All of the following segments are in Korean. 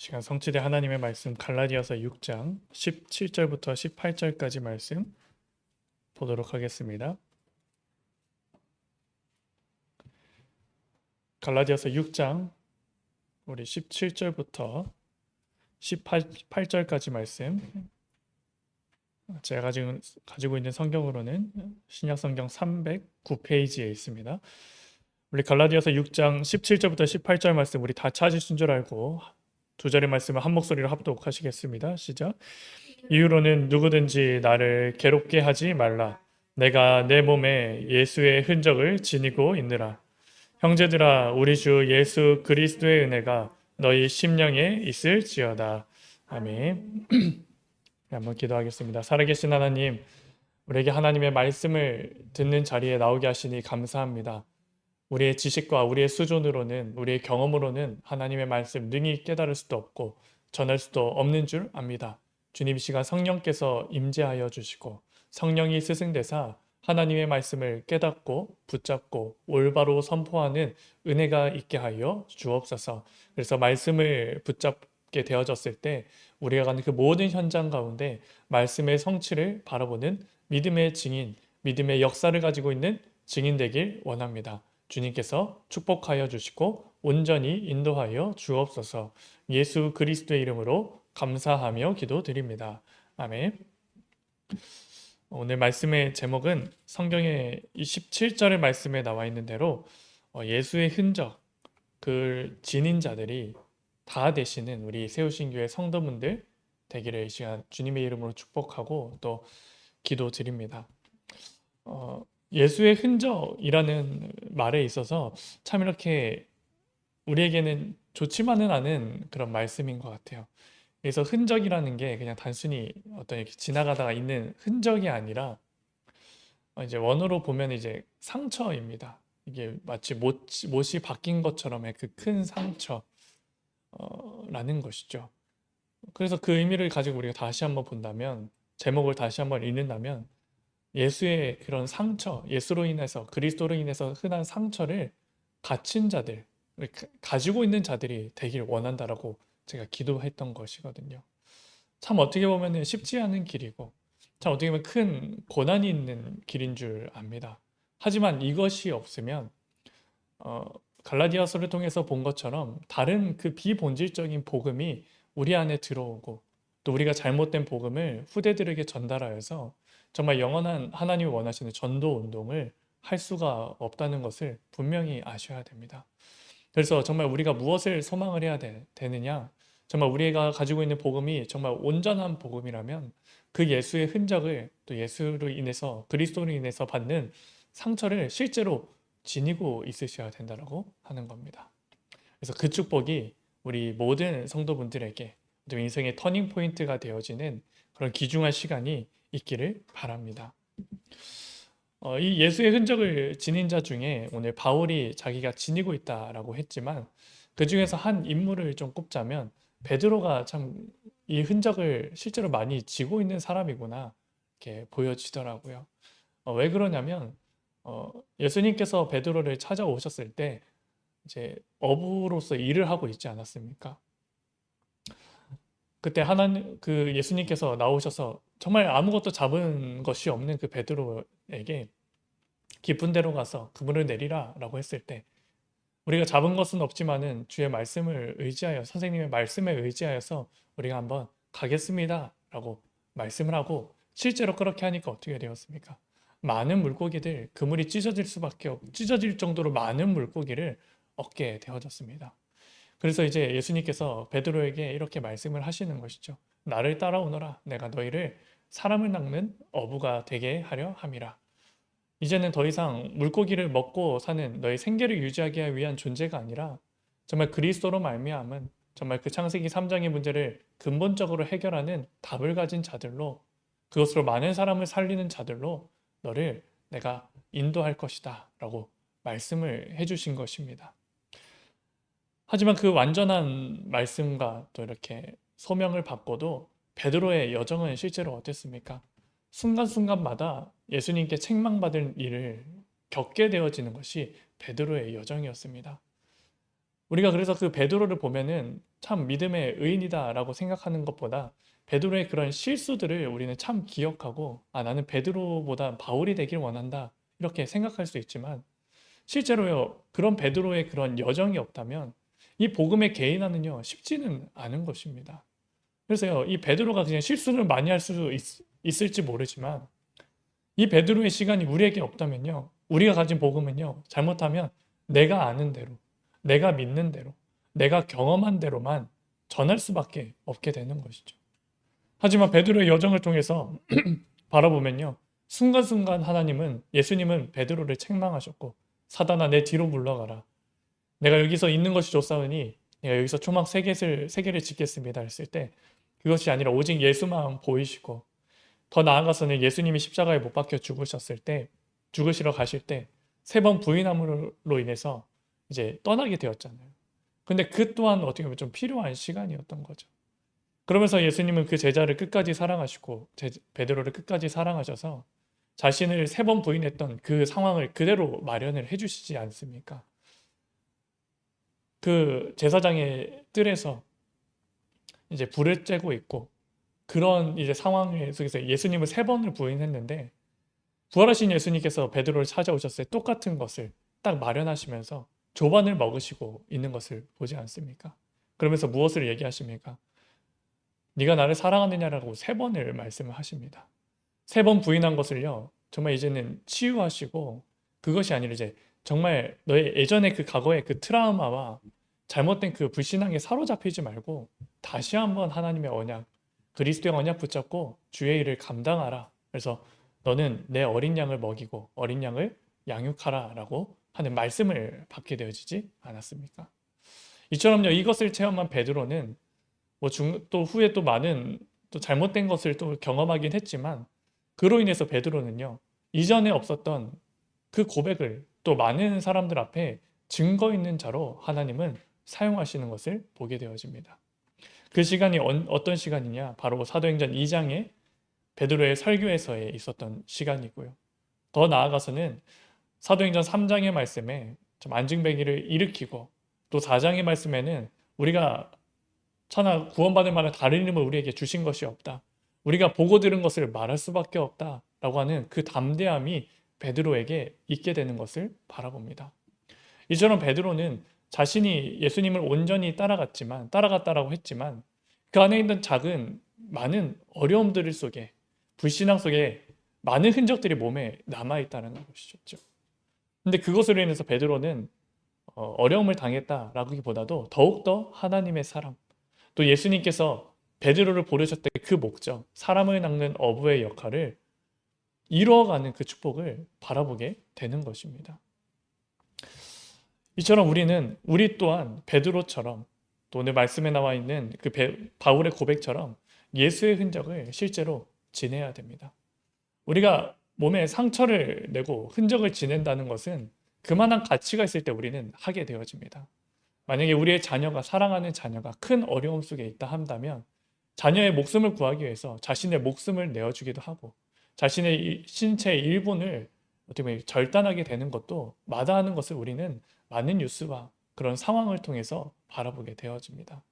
시간 성취된 하나님의 말씀 갈라디아서 6장 17절부터 18절까지 말씀 보도록 하겠습니다. 갈라디아서 6장 우리 17절부터 18절까지 말씀 제가 가지고 있는 성경으로는 신약성경 309페이지에 있습니다. 우리 갈라디아서 6장 17절부터 18절 말씀 우리 다 찾으신 줄 알고 두 절의 말씀을 한 목소리로 합독하시겠습니다. 시작. 이후로는 누구든지 나를 괴롭게 하지 말라. 내가 내 몸에 예수의 흔적을 지니고 있느라. 형제들아, 우리 주 예수 그리스도의 은혜가 너희 심령에 있을지어다. 아멘. 한번 기도하겠습니다. 살아계신 하나님, 우리에게 하나님의 말씀을 듣는 자리에 나오게 하시니 감사합니다. 우리의 지식과 우리의 수준으로는, 우리의 경험으로는 하나님의 말씀 능히 깨달을 수도 없고 전할 수도 없는 줄 압니다. 주님, 이 시간 성령께서 임재하여 주시고 성령이 스승되사 하나님의 말씀을 깨닫고 붙잡고 올바로 선포하는 은혜가 있게 하여 주옵소서. 그래서 말씀을 붙잡게 되어졌을 때 우리가 가는 그 모든 현장 가운데 말씀의 성취를 바라보는 믿음의 증인, 믿음의 역사를 가지고 있는 증인 되길 원합니다. 주님께서 축복하여 주시고 온전히 인도하여 주옵소서. 예수 그리스도의 이름으로 감사하며 기도드립니다. 아멘. 오늘 말씀의 제목은 성경의 27절의 말씀에 나와 있는 대로 예수의 흔적, 그 지닌 자들이 다 되시는 우리 세우신 교회 성도분들 되기를 이 시간 주님의 이름으로 축복하고 또 기도드립니다. 예수의 흔적이라는 말에 있어서 참 이렇게 우리에게는 좋지만은 않은 그런 말씀인 것 같아요. 그래서 흔적이라는 게 그냥 단순히 어떤 이렇게 지나가다가 있는 흔적이 아니라 이제 원어로 보면 이제 상처입니다. 이게 마치 못이 바뀐 것처럼의 그 큰 상처라는 것이죠. 그래서 그 의미를 가지고 우리가 다시 한번 본다면, 제목을 다시 한번 읽는다면 예수의 그런 상처, 예수로 인해서, 그리스도로 인해서 흔한 상처를 갇힌 자들, 가지고 있는 자들이 되길 원한다라고 제가 기도했던 것이거든요. 참 어떻게 보면 쉽지 않은 길이고, 참 어떻게 보면 큰 고난이 있는 길인 줄 압니다. 하지만 이것이 없으면 갈라디아서를 통해서 본 것처럼 다른 그 비본질적인 복음이 우리 안에 들어오고 또 우리가 잘못된 복음을 후대들에게 전달하여서 정말 영원한 하나님이 원하시는 전도 운동을 할 수가 없다는 것을 분명히 아셔야 됩니다. 그래서 정말 우리가 무엇을 소망을 해야 되느냐? 정말 우리가 가지고 있는 복음이 정말 온전한 복음이라면 그 예수의 흔적을 또 예수로 인해서 그리스도로 인해서 받는 상처를 실제로 지니고 있으셔야 된다고 하는 겁니다. 그래서 그 축복이 우리 모든 성도분들에게 인생의 터닝 포인트가 되어지는 그런 귀중한 시간이 있기를 바랍니다. 이 예수의 흔적을 지닌 자 중에 오늘 바울이 자기가 지니고 있다라고 했지만 그 중에서 한 인물을 좀 꼽자면 베드로가 참 이 흔적을 실제로 많이 지고 있는 사람이구나 이렇게 보여지더라고요. 왜 그러냐면 예수님께서 베드로를 찾아오셨을 때 이제 어부로서 일을 하고 있지 않았습니까? 그때 하나님 그 예수님께서 나오셔서 정말 아무것도 잡은 것이 없는 그 베드로에게 깊은 데로 가서 그물을 내리라라고 했을 때 우리가 잡은 것은 없지만은 주의 말씀을 의지하여 선생님의 말씀에 의지하여서 우리가 한번 가겠습니다라고 말씀을 하고 실제로 그렇게 하니까 어떻게 되었습니까? 많은 물고기들 그물이 찢어질 정도로 많은 물고기를 얻게 되어졌습니다. 그래서 이제 예수님께서 베드로에게 이렇게 말씀을 하시는 것이죠. 나를 따라오너라. 내가 너희를 사람을 낚는 어부가 되게 하려 함이라. 이제는 더 이상 물고기를 먹고 사는 너의 생계를 유지하기 위한 존재가 아니라 정말 그리스도로 말미암은 정말 그 창세기 3장의 문제를 근본적으로 해결하는 답을 가진 자들로 그것으로 많은 사람을 살리는 자들로 너를 내가 인도할 것이다 라고 말씀을 해주신 것입니다. 하지만 그 완전한 말씀과 또 이렇게 소명을 받고도 베드로의 여정은 실제로 어땠습니까? 순간순간마다 예수님께 책망받을 일을 겪게 되어지는 것이 베드로의 여정이었습니다. 우리가 그래서 그 베드로를 보면은 참 믿음의 의인이다라고 생각하는 것보다 베드로의 그런 실수들을 우리는 참 기억하고, 아, 나는 베드로보다 바울이 되길 원한다, 이렇게 생각할 수 있지만, 실제로요, 그런 베드로의 그런 여정이 없다면 이 복음의 개인화는요, 쉽지는 않은 것입니다. 그래서요, 이 베드로가 그냥 실수를 많이 할 수 있을지 모르지만, 이 베드로의 시간이 우리에게 없다면요, 우리가 가진 복음은요, 잘못하면 내가 아는 대로, 내가 믿는 대로, 내가 경험한 대로만 전할 수밖에 없게 되는 것이죠. 하지만 베드로의 여정을 통해서 바라보면요, 순간순간 예수님은 베드로를 책망하셨고, 사단아, 내 뒤로 물러가라. 내가 여기서 있는 것이 좋사오니 내가 여기서 초막 세 개를 짓겠습니다 했을 때, 그것이 아니라 오직 예수만 보이시고, 더 나아가서는 예수님이 십자가에 못 박혀 죽으셨을 때, 죽으시러 가실 때 세 번 부인함으로 인해서 이제 떠나게 되었잖아요. 근데 그 또한 어떻게 보면 좀 필요한 시간이었던 거죠. 그러면서 예수님은 그 제자를 끝까지 사랑하시고, 베드로를 끝까지 사랑하셔서 자신을 세 번 부인했던 그 상황을 그대로 마련을 해주시지 않습니까? 그 제사장의 뜰에서 이제 불을 쬐고 있고, 그런 이제 상황 속에서 예수님을 세 번을 부인했는데, 부활하신 예수님께서 베드로를 찾아오셨을 때 똑같은 것을 딱 마련하시면서 조반을 먹으시고 있는 것을 보지 않습니까? 그러면서 무엇을 얘기하십니까? 네가 나를 사랑하느냐라고 세 번을 말씀을 하십니다. 세 번 부인한 것을요, 정말 이제는 치유하시고, 그것이 아니라 이제 정말 너의 예전의 그 과거의 그 트라우마와 잘못된 그 불신앙에 사로잡히지 말고 다시 한번 하나님의 언약, 그리스도의 언약 붙잡고 주의 일을 감당하라. 그래서 너는 내 어린 양을 먹이고 어린 양을 양육하라 라고 하는 말씀을 받게 되어지지 않았습니까? 이처럼요, 이것을 체험한 베드로는 또 후에 또 많은 또 잘못된 것을 또 경험하긴 했지만, 그로 인해서 베드로는요, 이전에 없었던 그 고백을 또 많은 사람들 앞에 증거 있는 자로 하나님은 사용하시는 것을 보게 되어집니다. 그 시간이 어떤 시간이냐? 바로 사도행전 2장에 베드로의 설교에서에 있었던 시간이고요. 더 나아가서는 사도행전 3장의 말씀에 좀 안증뱅이를 일으키고, 또 4장의 말씀에는 우리가 천하 구원받을 만한 다른 이름을 우리에게 주신 것이 없다, 우리가 보고 들은 것을 말할 수밖에 없다 라고 하는 그 담대함이 베드로에게 있게 되는 것을 바라봅니다. 이처럼 베드로는 자신이 예수님을 온전히 따라갔다라고 했지만, 그 안에 있는 작은 많은 어려움들 속에, 불신앙 속에 많은 흔적들이 몸에 남아있다는 것이죠. 근데 그것으로 인해서 베드로는 어려움을 당했다라기보다도 더욱더 하나님의 사랑, 또 예수님께서 베드로를 보내셨던 그 목적, 사람을 낚는 어부의 역할을 이루어가는 그 축복을 바라보게 되는 것입니다. 이처럼 우리 또한 베드로처럼, 또 오늘 말씀에 나와 있는 그 바울의 고백처럼 예수의 흔적을 실제로 지내야 됩니다. 우리가 몸에 상처를 내고 흔적을 지낸다는 것은 그만한 가치가 있을 때 우리는 하게 되어집니다. 만약에 우리의 사랑하는 자녀가 큰 어려움 속에 있다 한다면, 자녀의 목숨을 구하기 위해서 자신의 목숨을 내어주기도 하고, 자신의 신체의 일부를 어떻게 보면 절단하게 되는 것도 마다하는 것을 우리는 많은 뉴스와 그런 상황을 통해서 바라보게 되어집니다.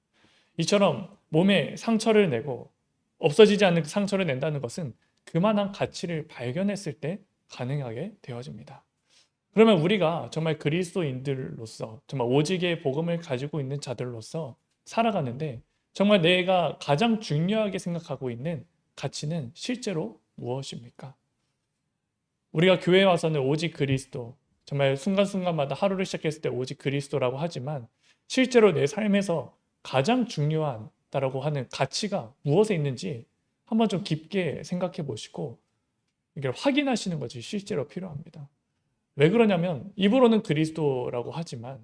이처럼 몸에 상처를 내고 없어지지 않는 그 상처를 낸다는 것은 그만한 가치를 발견했을 때 가능하게 되어집니다. 그러면 우리가 정말 그리스도인들로서, 정말 오직의 복음을 가지고 있는 자들로서 살아가는데, 정말 내가 가장 중요하게 생각하고 있는 가치는 실제로 무엇입니까? 우리가 교회에 와서는 오직 그리스도, 정말 순간순간마다 하루를 시작했을 때 오직 그리스도라고 하지만, 실제로 내 삶에서 가장 중요하다라고 하는 가치가 무엇에 있는지 한번 좀 깊게 생각해 보시고 이걸 확인하시는 것이 실제로 필요합니다. 왜 그러냐면, 입으로는 그리스도라고 하지만,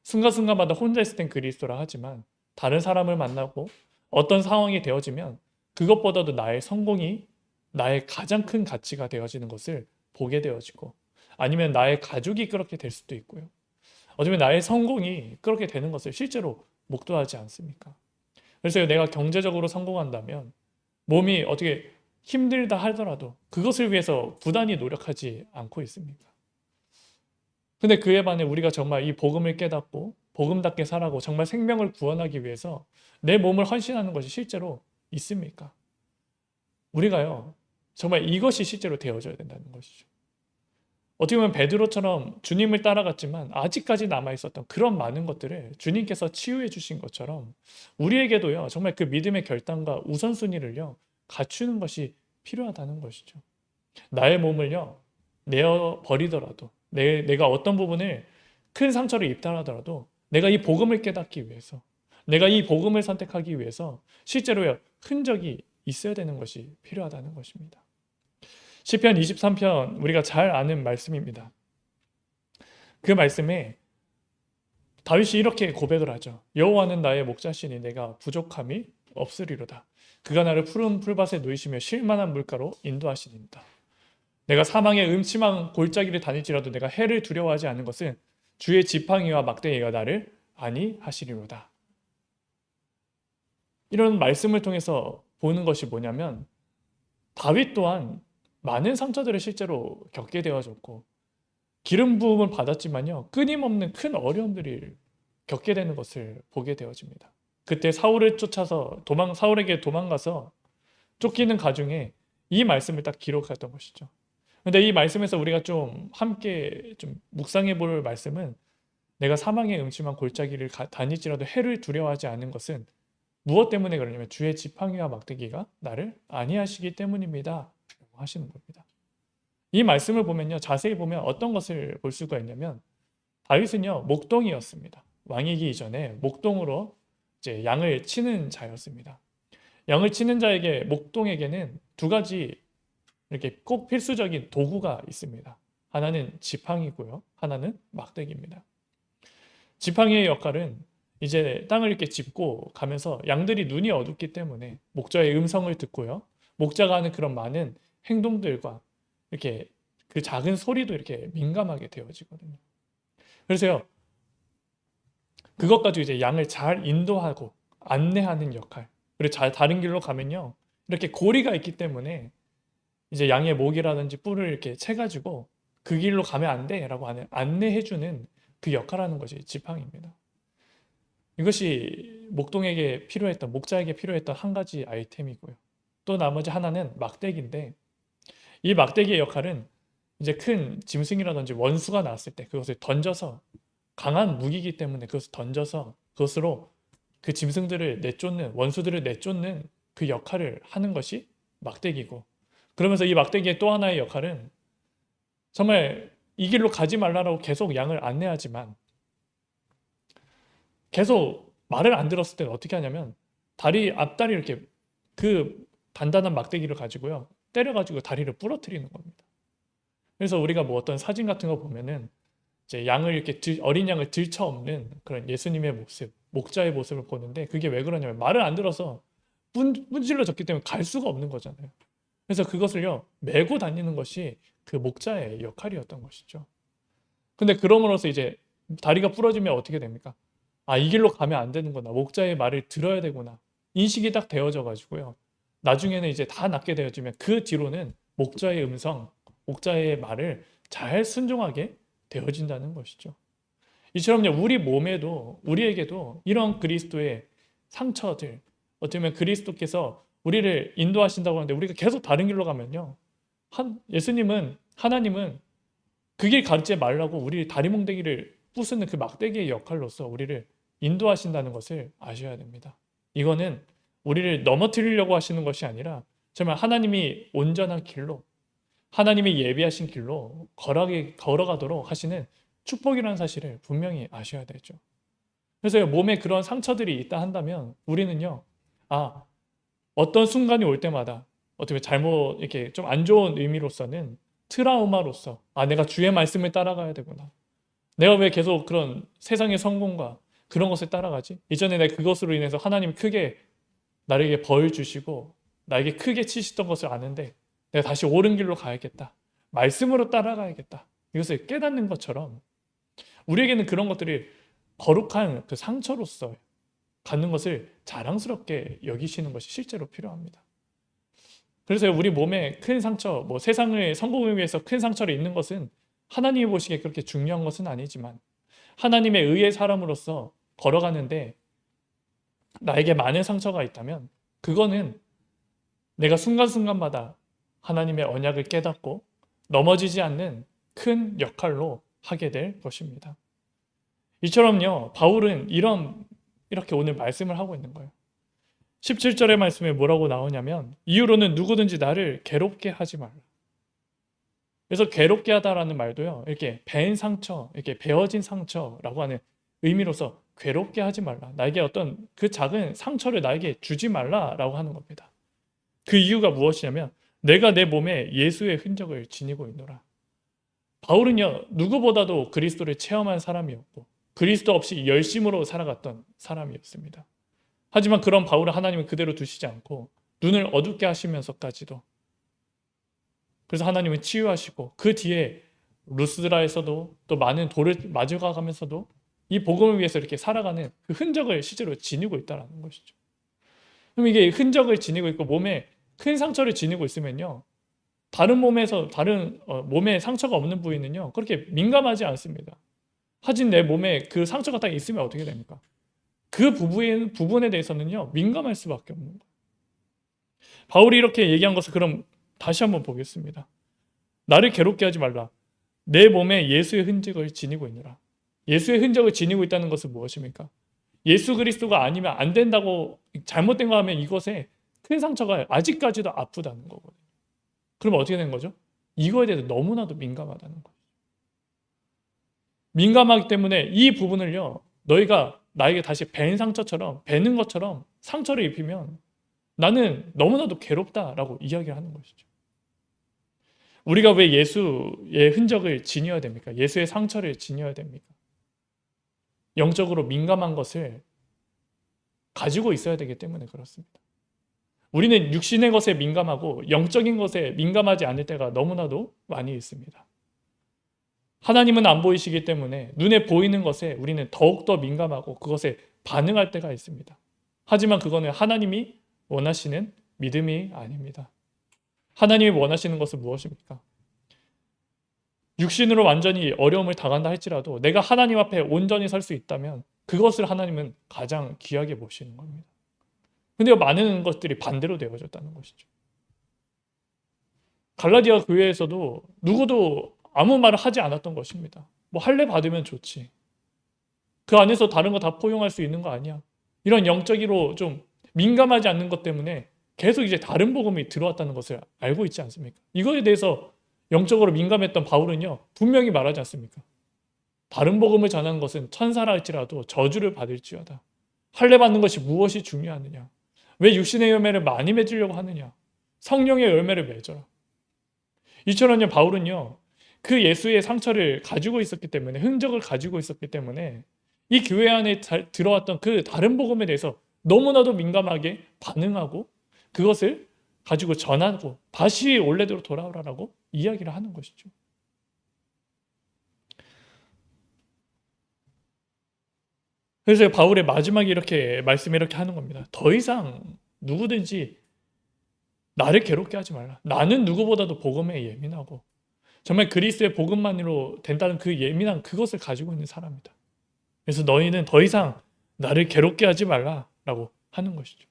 순간순간마다 혼자 있을 땐 그리스도라 하지만, 다른 사람을 만나고 어떤 상황이 되어지면 그것보다도 나의 성공이 나의 가장 큰 가치가 되어지는 것을 보게 되어지고, 아니면 나의 가족이 그렇게 될 수도 있고요. 어쩌면 나의 성공이 그렇게 되는 것을 실제로 목도하지 않습니까? 그래서 내가 경제적으로 성공한다면 몸이 어떻게 힘들다 하더라도 그것을 위해서 부단히 노력하지 않고 있습니까? 근데 그에 반해 우리가 정말 이 복음을 깨닫고 복음답게 살아고 정말 생명을 구원하기 위해서 내 몸을 헌신하는 것이 실제로 있습니까? 우리가요, 정말 이것이 실제로 되어져야 된다는 것이죠. 어떻게 보면 베드로처럼 주님을 따라갔지만 아직까지 남아있었던 그런 많은 것들을 주님께서 치유해 주신 것처럼 우리에게도요, 정말 그 믿음의 결단과 우선순위를요, 갖추는 것이 필요하다는 것이죠. 나의 몸을요, 내어 버리더라도, 내가 어떤 부분을 큰 상처를 입다하더라도 내가 이 복음을 깨닫기 위해서, 내가 이 복음을 선택하기 위해서 실제로요, 흔적이 있어야 되는 것이 필요하다는 것입니다. 시편 23편 우리가 잘 아는 말씀입니다. 그 말씀에 다윗이 이렇게 고백을 하죠. 여호와는 나의 목자시니 내가 부족함이 없으리로다. 그가 나를 푸른 풀밭에 누이시며 쉴만한 물가로 인도하시니이다. 내가 사망의 음침한 골짜기를 다닐지라도 내가 해를 두려워하지 않는 것은 주의 지팡이와 막대기가 나를 안위하시리로다. 이런 말씀을 통해서 보는 것이 뭐냐면 다윗 또한 많은 상처들을 실제로 겪게 되어졌고 기름 부음을 받았지만요, 끊임없는 큰 어려움들을 겪게 되는 것을 보게 되어집니다. 그때 사울을 쫓아서 사울에게 도망가서 쫓기는 가중에 이 말씀을 딱 기록했던 것이죠. 근데 이 말씀에서 우리가 좀 함께 좀 묵상해 볼 말씀은 내가 사망의 음침한 골짜기를 다닐지라도 해를 두려워하지 않는 것은 무엇 때문에 그러냐면 주의 지팡이와 막대기가 나를 안위하시기 때문입니다. 하시는 겁니다. 이 말씀을 보면요, 자세히 보면 어떤 것을 볼 수가 있냐면 다윗은요, 목동이었습니다. 왕이기 이전에 목동으로 이제 양을 치는 자였습니다. 양을 치는 자에게 목동에게는 두 가지 이렇게 꼭 필수적인 도구가 있습니다. 하나는 지팡이고요, 하나는 막대기입니다. 지팡이의 역할은 이제 땅을 이렇게 짚고 가면서 양들이 눈이 어둡기 때문에 목자의 음성을 듣고요, 목자가 하는 그런 많은 행동들과 이렇게 그 작은 소리도 이렇게 민감하게 되어지거든요. 그래서요, 그것 가지고 이제 양을 잘 인도하고 안내하는 역할. 그리고 다른 길로 가면요, 이렇게 고리가 있기 때문에 이제 양의 목이라든지 뿔을 이렇게 채가지고 그 길로 가면 안 돼라고 하는 안내해주는 그 역할하는 것이 지팡이입니다. 이것이 목자에게 필요했던 한 가지 아이템이고요. 또 나머지 하나는 막대기인데 이 막대기의 역할은 이제 큰 짐승이라든지 원수가 나왔을 때 그것을 던져서, 강한 무기이기 때문에 그것을 던져서 그것으로 그 짐승들을 내쫓는, 원수들을 내쫓는 그 역할을 하는 것이 막대기고, 그러면서 이 막대기의 또 하나의 역할은 정말 이 길로 가지 말라고 계속 양을 안내하지만 계속 말을 안 들었을 때는 어떻게 하냐면 앞다리 이렇게 그 단단한 막대기를 가지고요, 때려가지고 다리를 부러뜨리는 겁니다. 그래서 우리가 뭐 어떤 사진 같은 거 보면은 이제 양을 이렇게 어린 양을 들쳐업는 그런 예수님의 모습, 목자의 모습을 보는데 그게 왜 그러냐면 말을 안 들어서 분질러졌기 때문에 갈 수가 없는 거잖아요. 그래서 그것을요, 메고 다니는 것이 그 목자의 역할이었던 것이죠. 근데 그럼으로써 이제 다리가 부러지면 어떻게 됩니까? 아, 이 길로 가면 안 되는구나, 목자의 말을 들어야 되구나, 인식이 딱 되어져 가지고요, 나중에는 이제 다 낫게 되어지면 그 뒤로는 목자의 음성, 목자의 말을 잘 순종하게 되어진다는 것이죠. 이처럼요, 우리에게도 이런 그리스도의 상처들, 어떻게 보면 그리스도께서 우리를 인도하신다고 하는데 우리가 계속 다른 길로 가면요, 하나님은 그 길 가르치지 말라고 우리 다리몽둥이를 부수는 그 막대기의 역할로서 우리를 인도하신다는 것을 아셔야 됩니다. 이거는 우리를 넘어뜨리려고 하시는 것이 아니라 정말 하나님이 온전한 길로, 하나님이 예비하신 길로 걸어가도록 하시는 축복이라는 사실을 분명히 아셔야 되죠. 그래서 몸에 그런 상처들이 있다 한다면 우리는요, 어떤 순간이 올 때마다 어떻게 잘못 이렇게 좀 안 좋은 의미로서는 트라우마로서 내가 주의 말씀을 따라가야 되구나, 내가 왜 계속 그런 세상의 성공과 그런 것을 따라가지? 이전에 내가 그것으로 인해서 하나님 크게 나에게 벌 주시고 나에게 크게 치시던 것을 아는데 내가 다시 옳은 길로 가야겠다, 말씀으로 따라가야겠다, 이것을 깨닫는 것처럼 우리에게는 그런 것들이 거룩한 그 상처로서 갖는 것을 자랑스럽게 여기시는 것이 실제로 필요합니다. 그래서 우리 몸에 큰 상처, 세상의 성공을 위해서 큰 상처를 입는 것은 하나님이 보시기에 그렇게 중요한 것은 아니지만 하나님의 의의 사람으로서 걸어가는데 나에게 많은 상처가 있다면 그거는 내가 순간순간마다 하나님의 언약을 깨닫고 넘어지지 않는 큰 역할로 하게 될 것입니다. 이처럼요, 바울은 이렇게 오늘 말씀을 하고 있는 거예요. 17절의 말씀에 뭐라고 나오냐면 이후로는 누구든지 나를 괴롭게 하지 말라. 그래서 괴롭게 하다라는 말도요, 이렇게 베인 상처, 이렇게 베어진 상처라고 하는 의미로서 괴롭게 하지 말라. 나에게 어떤 그 작은 상처를 나에게 주지 말라라고 하는 겁니다. 그 이유가 무엇이냐면 내가 내 몸에 예수의 흔적을 지니고 있노라. 바울은요, 누구보다도 그리스도를 체험한 사람이었고 그리스도 없이 열심으로 살아갔던 사람이었습니다. 하지만 그런 바울을 하나님은 그대로 두시지 않고 눈을 어둡게 하시면서까지도, 그래서 하나님은 치유하시고 그 뒤에 루스드라에서도 또 많은 돌을 맞아가면서도 이 복음을 위해서 이렇게 살아가는 그 흔적을 실제로 지니고 있다는 것이죠. 그럼 이게 흔적을 지니고 있고 몸에 큰 상처를 지니고 있으면요, 다른 몸에 상처가 없는 부위는요 그렇게 민감하지 않습니다. 하진 내 몸에 그 상처가 딱 있으면 어떻게 됩니까? 그 부분에 대해서는요 민감할 수밖에 없는 거예요. 바울이 이렇게 얘기한 것을 그럼 다시 한번 보겠습니다. 나를 괴롭게 하지 말라. 내 몸에 예수의 흔적을 지니고 있느라. 예수의 흔적을 지니고 있다는 것은 무엇입니까? 예수 그리스도가 아니면 안 된다고, 잘못된 거 하면 이것에 큰 상처가 아직까지도 아프다는 거거든요. 그럼 어떻게 되는 거죠? 이거에 대해서 너무나도 민감하다는 거예요. 민감하기 때문에 이 부분을요, 너희가 나에게 다시 베는 것처럼 상처를 입히면 나는 너무나도 괴롭다라고 이야기를 하는 것이죠. 우리가 왜 예수의 흔적을 지녀야 됩니까? 예수의 상처를 지녀야 됩니까? 영적으로 민감한 것을 가지고 있어야 되기 때문에 그렇습니다. 우리는 육신의 것에 민감하고 영적인 것에 민감하지 않을 때가 너무나도 많이 있습니다. 하나님은 안 보이시기 때문에 눈에 보이는 것에 우리는 더욱더 민감하고 그것에 반응할 때가 있습니다. 하지만 그거는 하나님이 원하시는 믿음이 아닙니다. 하나님이 원하시는 것은 무엇입니까? 육신으로 완전히 어려움을 당한다 할지라도 내가 하나님 앞에 온전히 설 수 있다면 그것을 하나님은 가장 귀하게 보시는 겁니다. 근데 많은 것들이 반대로 되어졌다는 것이죠. 갈라디아 교회에서도 누구도 아무 말을 하지 않았던 것입니다. 뭐 할례 받으면 좋지. 그 안에서 다른 거 다 포용할 수 있는 거 아니야. 이런 영적으로 좀 민감하지 않는 것 때문에 계속 이제 다른 복음이 들어왔다는 것을 알고 있지 않습니까? 이거에 대해서 영적으로 민감했던 바울은요, 분명히 말하지 않습니까? 다른 복음을 전하는 것은 천사라 할지라도 저주를 받을지어다. 할례 받는 것이 무엇이 중요하느냐? 왜 육신의 열매를 많이 맺으려고 하느냐? 성령의 열매를 맺어라. 이처럼요, 바울은요, 그 예수의 상처를 가지고 있었기 때문에, 흔적을 가지고 있었기 때문에 이 교회 안에 들어왔던 그 다른 복음에 대해서 너무나도 민감하게 반응하고 그것을 가지고 전하고 다시 원래대로 돌아오라라고 이야기를 하는 것이죠. 그래서 바울의 마지막에 이렇게 말씀을 이렇게 하는 겁니다. 더 이상 누구든지 나를 괴롭게 하지 말라. 나는 누구보다도 복음에 예민하고 정말 그리스도의 복음만으로 된다는 그 예민한 그것을 가지고 있는 사람이다. 그래서 너희는 더 이상 나를 괴롭게 하지 말라라고 하는 것이죠.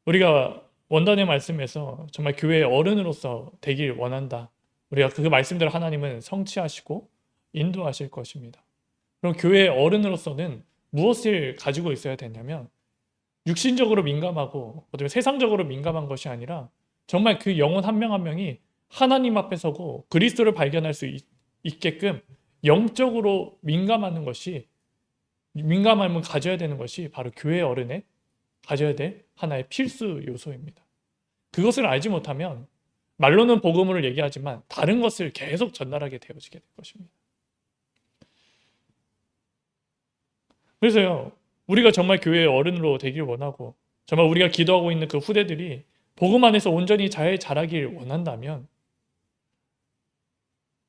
우리가 원단의 말씀에서 정말 교회의 어른으로서 되길 원한다. 우리가 그 말씀대로 하나님은 성취하시고 인도하실 것입니다. 그럼 교회의 어른으로서는 무엇을 가지고 있어야 되냐면 육신적으로 민감하고 어쩌면 세상적으로 민감한 것이 아니라 정말 그 영혼 한 명 한 명이 하나님 앞에 서고 그리스도를 발견할 수 있게끔 영적으로 민감함을 가져야 되는 것이 바로 교회의 어른의 가져야 될 하나의 필수 요소입니다. 그것을 알지 못하면 말로는 복음을 얘기하지만 다른 것을 계속 전달하게 되어지게 될 것입니다. 그래서요, 우리가 정말 교회의 어른으로 되길 원하고 정말 우리가 기도하고 있는 그 후대들이 복음 안에서 온전히 잘 자라길 원한다면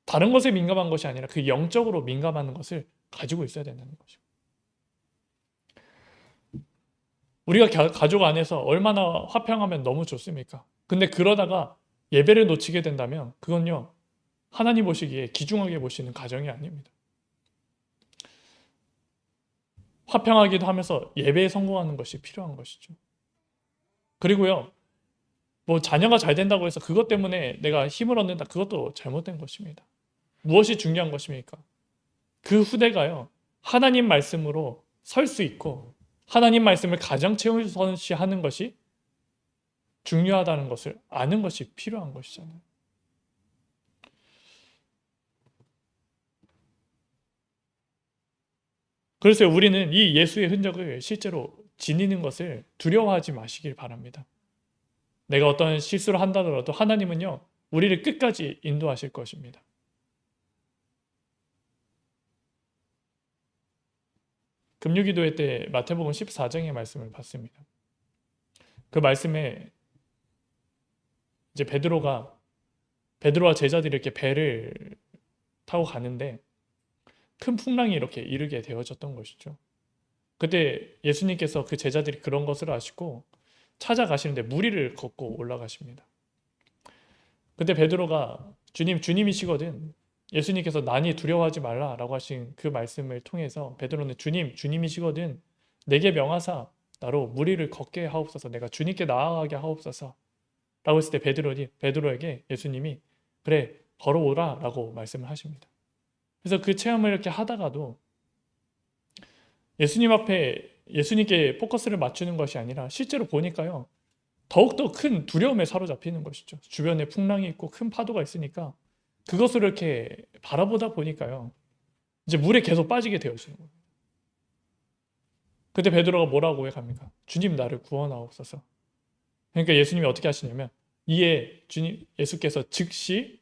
다른 것에 민감한 것이 아니라 그 영적으로 민감한 것을 가지고 있어야 된다는 것이고, 우리가 가족 안에서 얼마나 화평하면 너무 좋습니까? 근데 그러다가 예배를 놓치게 된다면 그건요, 하나님 보시기에 귀중하게 보시는 가정이 아닙니다. 화평하기도 하면서 예배에 성공하는 것이 필요한 것이죠. 그리고요, 뭐 자녀가 잘 된다고 해서 그것 때문에 내가 힘을 얻는다, 그것도 잘못된 것입니다. 무엇이 중요한 것입니까? 그 후대가요, 하나님 말씀으로 설 수 있고 하나님 말씀을 가장 최우선시하는 것이 중요하다는 것을 아는 것이 필요한 것이잖아요. 그래서 우리는 이 예수의 흔적을 실제로 지니는 것을 두려워하지 마시길 바랍니다. 내가 어떤 실수를 한다더라도 하나님은요, 우리를 끝까지 인도하실 것입니다. 금요기도회 때 마태복음 14장의 말씀을 봤습니다. 그 말씀에 이제 베드로와 제자들이 이렇게 배를 타고 가는데 큰 풍랑이 이렇게 이르게 되어졌던 것이죠. 그때 예수님께서 그 제자들이 그런 것을 아시고 찾아가시는데 무리를 걷고 올라가십니다. 그때 베드로가 주님이시거든. 예수님께서 난이 두려워하지 말라라고 하신 그 말씀을 통해서 베드로는 주님이시거든. 내게 명하사 나로 무리를 걷게 하옵소서. 내가 주님께 나아가게 하옵소서. 라고 했을 때 베드로에게 예수님이 그래 걸어오라 라고 말씀을 하십니다. 그래서 그 체험을 이렇게 하다가도 예수님 앞에 예수님께 포커스를 맞추는 것이 아니라 실제로 보니까요, 더욱더 큰 두려움에 사로잡히는 것이죠. 주변에 풍랑이 있고 큰 파도가 있으니까 그것을 이렇게 바라보다 보니까요, 이제 물에 계속 빠지게 되어지는 거예요. 그때 베드로가 뭐라고 해갑니까? 주님 나를 구원하옵소서. 그러니까 예수님이 어떻게 하시냐면 이에 예수께서 즉시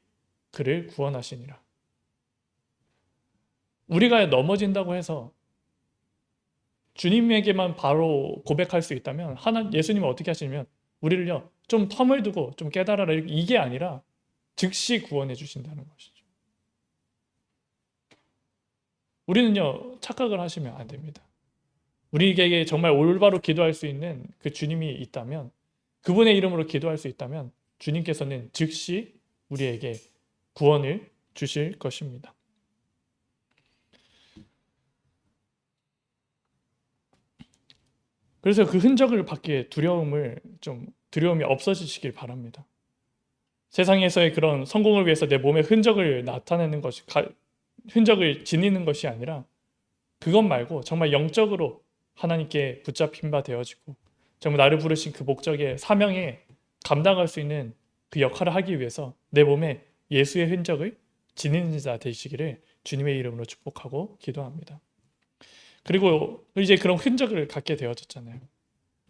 그를 구원하시니라. 우리가 넘어진다고 해서 주님에게만 바로 고백할 수 있다면 예수님은 어떻게 하시냐면 우리를요 좀 텀을 두고 좀 깨달아라, 이게 아니라 즉시 구원해 주신다는 것이죠. 우리는요 착각을 하시면 안 됩니다. 우리에게 정말 올바로 기도할 수 있는 그 주님이 있다면, 그분의 이름으로 기도할 수 있다면 주님께서는 즉시 우리에게 구원을 주실 것입니다. 그래서 그 흔적을 받기에 두려움이 없어지시길 바랍니다. 세상에서의 그런 성공을 위해서 내 몸에 흔적을 흔적을 지니는 것이 아니라 그것 말고 정말 영적으로 하나님께 붙잡힌 바 되어지고 정말 나를 부르신 그 목적의 사명에 감당할 수 있는 그 역할을 하기 위해서 내 몸에 예수의 흔적을 지니는 자 되시기를 주님의 이름으로 축복하고 기도합니다. 그리고 이제 그런 흔적을 갖게 되어졌잖아요.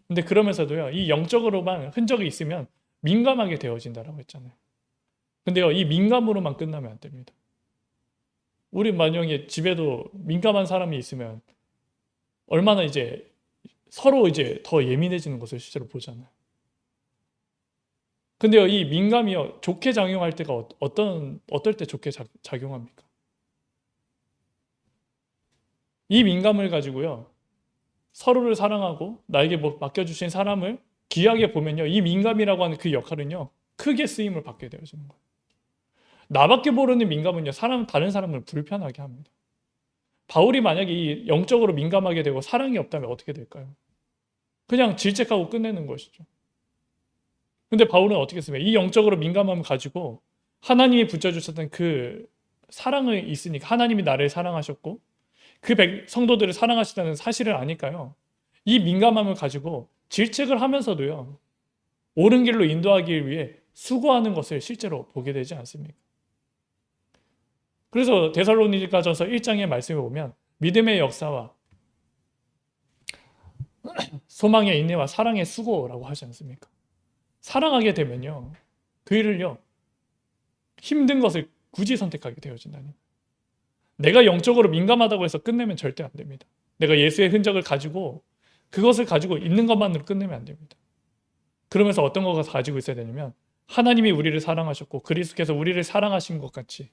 근데 그러면서도요, 이 영적으로만 흔적이 있으면 민감하게 되어진다라고 했잖아요. 근데요, 이 민감으로만 끝나면 안 됩니다. 우리 만약에 집에도 민감한 사람이 있으면 얼마나 이제 서로 이제 더 예민해지는 것을 실제로 보잖아요. 근데요, 이 민감이요, 좋게 작용할 때가 어떨 때 좋게 작용합니까? 이 민감을 가지고요, 서로를 사랑하고 나에게 맡겨주신 사람을 귀하게 보면요, 이 민감이라고 하는 그 역할은요, 크게 쓰임을 받게 되어지는 거예요. 나밖에 모르는 민감은요, 다른 사람을 불편하게 합니다. 바울이 만약에 이 영적으로 민감하게 되고 사랑이 없다면 어떻게 될까요? 그냥 질책하고 끝내는 것이죠. 근데 바울은 어떻게 했습니까? 이 영적으로 민감함을 가지고 하나님이 붙여주셨던 그 사랑이 있으니까, 하나님이 나를 사랑하셨고 그 성도들을 사랑하시다는 사실을 아니까요, 이 민감함을 가지고 질책을 하면서도요 옳은 길로 인도하기 위해 수고하는 것을 실제로 보게 되지 않습니까? 그래서 데살로니가전서 1장의 말씀에 보면 믿음의 역사와 소망의 인내와 사랑의 수고라고 하지 않습니까? 사랑하게 되면요, 그 일을요 힘든 것을 굳이 선택하게 되어진다니. 내가 영적으로 민감하다고 해서 끝내면 절대 안 됩니다. 내가 예수의 흔적을 가지고 그것을 가지고 있는 것만으로 끝내면 안 됩니다. 그러면서 어떤 것을 가지고 있어야 되냐면 하나님이 우리를 사랑하셨고 그리스도께서 우리를 사랑하신 것 같이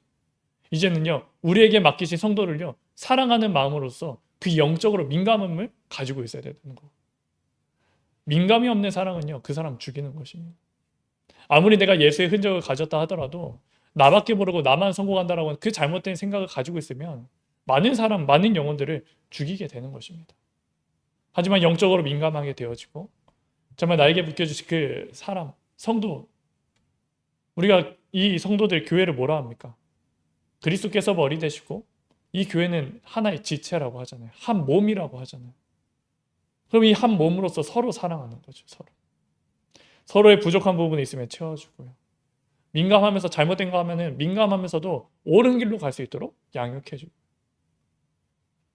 이제는요 우리에게 맡기신 성도를요 사랑하는 마음으로써 그 영적으로 민감함을 가지고 있어야 되는 거예요. 민감이 없는 사랑은요 그 사람 죽이는 것입니다. 아무리 내가 예수의 흔적을 가졌다 하더라도 나밖에 모르고 나만 성공한다라고 하는 그 잘못된 생각을 가지고 있으면 많은 영혼들을 죽이게 되는 것입니다. 하지만 영적으로 민감하게 되어지고 정말 나에게 묶여주신 그 사람, 성도, 우리가 이 성도들 교회를 뭐라 합니까? 그리스도께서 머리 되시고 이 교회는 하나의 지체라고 하잖아요. 한 몸이라고 하잖아요. 그럼 이 한 몸으로서 서로 사랑하는 거죠. 서로의 부족한 부분이 있으면 채워주고요. 민감하면서 잘못된 거 하면은 민감하면서도 옳은 길로 갈 수 있도록 양육해주고,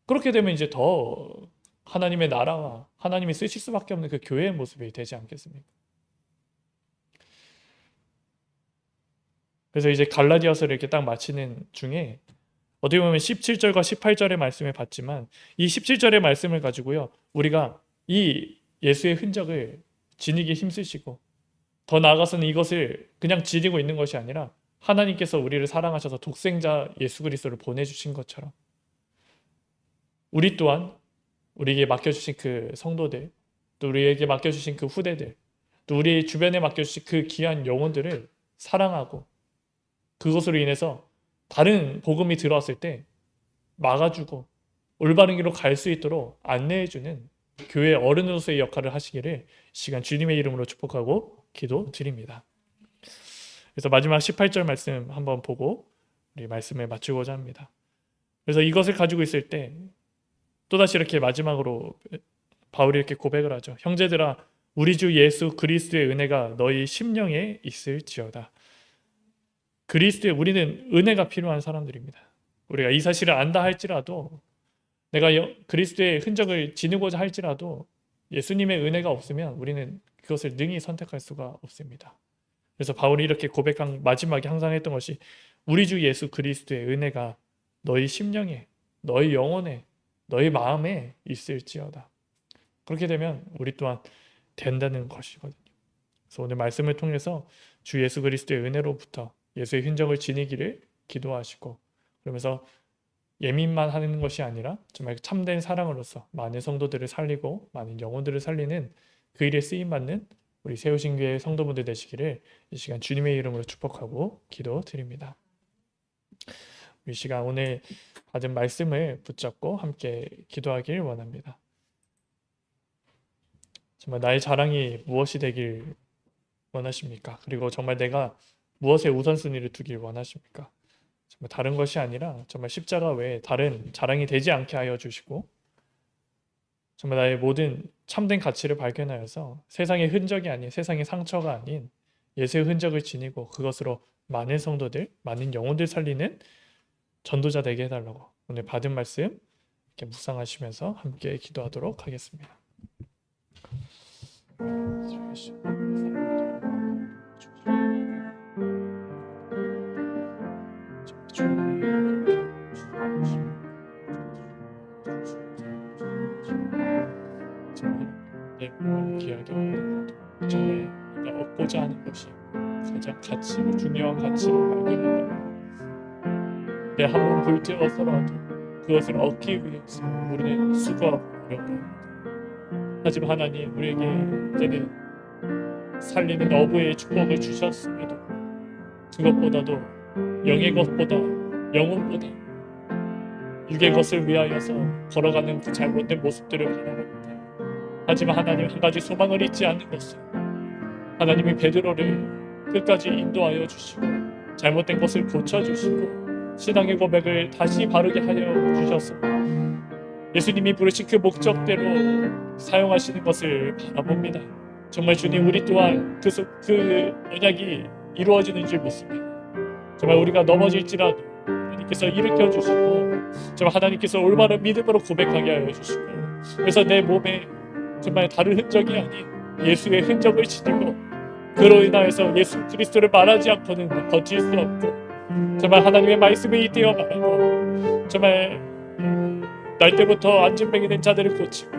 그렇게 되면 이제 더 하나님의 나라와 하나님이 쓰실 수밖에 없는 그 교회의 모습이 되지 않겠습니까? 그래서 이제 갈라디아서를 이렇게 딱 마치는 중에 어떻게 보면 17절과 18절의 말씀을 봤지만 이 17절의 말씀을 가지고요, 우리가 이 예수의 흔적을 지니기 힘쓰시고 더 나아가서는 이것을 그냥 지니고 있는 것이 아니라 하나님께서 우리를 사랑하셔서 독생자 예수 그리스도를 보내주신 것처럼 우리 또한 우리에게 맡겨주신 그 성도들, 또 우리에게 맡겨주신 그 후대들, 또 우리 주변에 맡겨주신 그 귀한 영혼들을 사랑하고 그것으로 인해서 다른 복음이 들어왔을 때 막아주고 올바른 길로 갈 수 있도록 안내해주는 교회 어른으로서의 역할을 하시기를 시간 주님의 이름으로 축복하고 기도드립니다. 그래서 마지막 18절 말씀 한번 보고 우리 말씀을 마치고자 합니다. 그래서 이것을 가지고 있을 때 또다시 이렇게 마지막으로 바울이 이렇게 고백을 하죠. 형제들아, 우리 주 예수 그리스도의 은혜가 너희 심령에 있을지어다. 그리스도의, 우리는 은혜가 필요한 사람들입니다. 우리가 이 사실을 안다 할지라도, 내가 그리스도의 흔적을 지니고자 할지라도 예수님의 은혜가 없으면 우리는 그것을 능히 선택할 수가 없습니다. 그래서 바울이 이렇게 고백한 마지막에 항상 했던 것이 우리 주 예수 그리스도의 은혜가 너희 심령에, 너희 영혼에, 너희 마음에 있을지어다. 그렇게 되면 우리 또한 된다는 것이거든요. 그래서 오늘 말씀을 통해서 주 예수 그리스도의 은혜로부터 예수의 흔적을 지니기를 기도하시고, 그러면서 예민만 하는 것이 아니라 정말 참된 사랑으로서 많은 성도들을 살리고 많은 영혼들을 살리는 그 일에 쓰임받는 우리 세우신 교회 성도분들 되시기를 이 시간 주님의 이름으로 축복하고 기도드립니다. 이 시간 오늘 받은 말씀을 붙잡고 함께 기도하길 원합니다. 정말 나의 자랑이 무엇이 되길 원하십니까? 그리고 정말 내가 무엇에 우선순위를 두길 원하십니까? 정말 다른 것이 아니라 정말 십자가 외에 다른 자랑이 되지 않게 하여 주시고, 정말 나의 모든 참된 가치를 발견하여서 세상의 흔적이 아닌, 세상의 상처가 아닌 예수의 흔적을 지니고 그것으로 많은 성도들, 많은 영혼들 살리는 전도자 되게 해달라고 오늘 받은 말씀 이렇게 묵상하시면서 함께 기도하도록 하겠습니다. 내 몸을 귀하게 하고 정말 내가 얻고자 하는 것이 가장 가치고 중요한 가치를 발견한다면 내 한 몸 불태워서라도 그것을 얻기 위해서 우리는 수고하고 어려워합니다. 하지만 하나님, 우리에게 이제는 살리는 어부의 축복을 주셨음에도 그것보다도 영의 것보다, 영혼보다 육의 것을 위하여서 걸어가는 그 잘못된 모습들을 바라봅니다. 하지만 하나님, 한 가지 소망을 잊지 않는 것은 하나님이 베드로를 끝까지 인도하여 주시고 잘못된 것을 고쳐주시고 신앙의 고백을 다시 바르게 하여 주셔서 예수님이 부르신 그 목적대로 사용하시는 것을 바라봅니다. 정말 주님, 우리 또한 그 언약이 이루어지는 줄 믿습니다. 정말 우리가 넘어질지라도 하나님께서 일으켜 주시고 정말 하나님께서 올바른 믿음으로 고백하게 하여 주시고, 그래서 내 몸에 정말 다른 흔적이 아닌 예수의 흔적을 지니고 그로 인하여서 예수 그리스도를 말하지 않고는 버틸 수 없고, 정말 하나님의 말씀에 잇대어 말하고 정말 날 때부터 안진뱅이 된 자들을 고치고,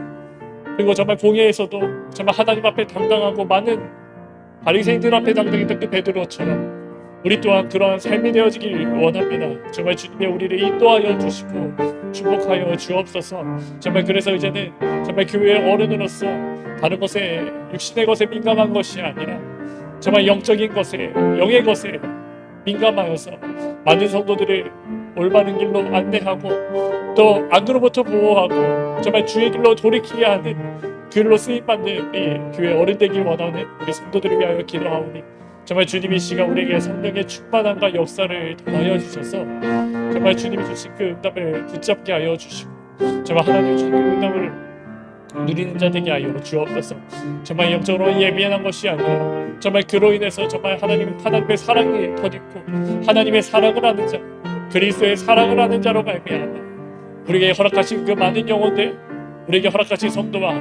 그리고 정말 공회에서도 정말 하나님 앞에 당당하고 많은 바리새인들 앞에 당당했던 그 베드로처럼 우리 또한 그러한 삶이 되어지길 원합니다. 정말 주님의 우리를 인도하여 주시고 축복하여 주옵소서. 정말 그래서 이제는 정말 교회의 어른으로서 다른 것에, 육신의 것에 민감한 것이 아니라 정말 영적인 것에, 영의 것에 민감하여서 많은 성도들을 올바른 길로 안내하고 또 악으로부터 보호하고 정말 주의 길로 돌이키게 하는 길로 쓰임받는 우리 교회 어른 되길 원하는 우리 성도들을 위하여 기도하오니 정말 주님이 이 시간 우리에게 성령의 충만함과 역사를 더하여 주셔서 정말 주님이 주신 그 응답을 붙잡게 하여 주시고 정말 하나님 주신 그 응답을 누리는 자 되게 하여 주옵소서. 정말 영적으로 예비한 것이 아니라 정말 그로 인해서 정말 하나님의 사랑이 덧입고 하나님의 사랑을 하는 자, 그리스도의 사랑을 하는 자로 말미암아 우리에게 허락하신 그 많은 영혼들, 우리에게 허락하신 성도와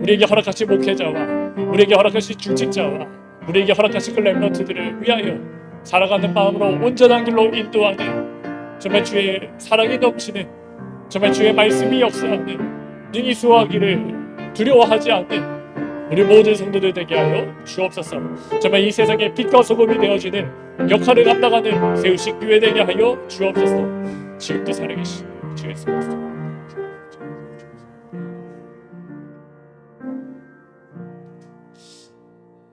우리에게 허락하신 목회자와 우리에게 허락하신 중직자와 우리에게 허락하신 그 렘넌트들을 위하여 살아가는 마음으로 온전한 길로 인도하는 정말 주의 사랑이 넘치는 정말 주의 말씀이 역사하는 능히 수호하기를 두려워하지 않는 우리 모든 성도들 되게 하여 주옵소서. 정말 이 세상에 빛과 소금이 되어지는 역할을 감당하는 세우신 교회 되게 하여 주옵소서. 지금도 살아계신 주 예수 그리스도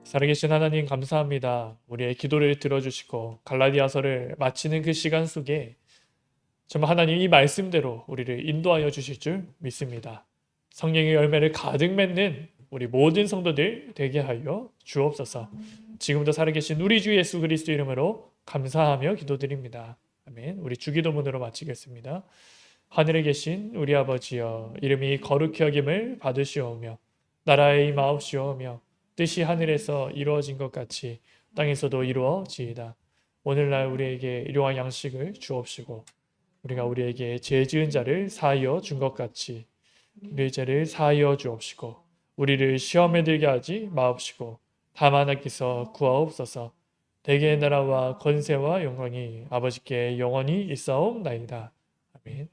살아계신 하나님 감사합니다. 우리의 기도를 들어주시고 갈라디아서를 마치는 그 시간 속에 정말 하나님 이 말씀대로 우리를 인도하여 주실 줄 믿습니다. 성령의 열매를 가득 맺는 우리 모든 성도들 되게 하여 주옵소서. 지금도 살아계신 우리 주 예수 그리스도 이름으로 감사하며 기도드립니다. 아멘. 우리 주기도문으로 마치겠습니다. 하늘에 계신 우리 아버지여, 이름이 거룩히 여김을 받으시오며 나라의 임하옵시오며 뜻이 하늘에서 이루어진 것 같이 땅에서도 이루어지이다. 오늘날 우리에게 일용할 양식을 주옵시고 우리가 우리에게 죄 지은 자를 사하여 준 것 같이 우리의 죄를 사하여 주옵시고 우리를 시험에 들게 하지 마옵시고 다만 하나님께서 구하옵소서. 대개의 나라와 권세와 영광이 아버지께 영원히 있사옵나이다. 아멘.